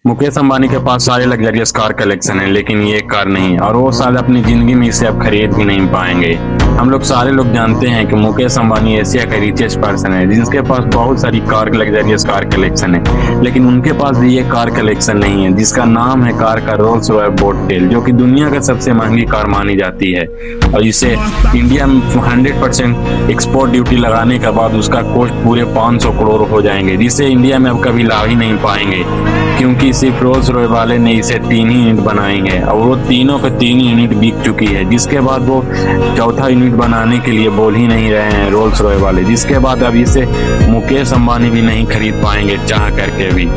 मुकेश अंबानी के पास सारे luxurious car collection है, लेकिन ये कार नहीं, और वो शायद अपनी जिंदगी में इसे अब खरीद भी नहीं पाएंगे। हम लोग सारे लोग जानते हैं कि मुकेश अंबानी एशिया का रिचेस्ट पर्सन है, जिसके पास बहुत सारी कार लग्जरियस कार कलेक्शन है, लेकिन उनके पास भी ये कार कलेक्शन नहीं है, जिसका नाम है कार का रोल्स रॉयस बोटटेल, जो कि दुनिया का सबसे महंगी कार मानी जाती है। और इसे इंडिया में 100% एक्सपोर्ट ड्यूटी लगाने के बाद उसका कॉस्ट पूरे 500 करोड़ हो जाएंगे, जिसे इंडिया में अब कभी ला ही नहीं पाएंगे, क्योंकि सिर्फ रोल्स रॉयस वाले ने इसे 3 ही यूनिट बनाई है, और वो तीनों के 3 यूनिट बिक चुकी है। जिसके बाद वो चौथा यूनिट बनाने के लिए बोल ही नहीं रहे हैं रोल्स रॉयस वाले, जिसके बाद अब इसे मुकेश अंबानी भी नहीं खरीद पाएंगे चाह करके भी।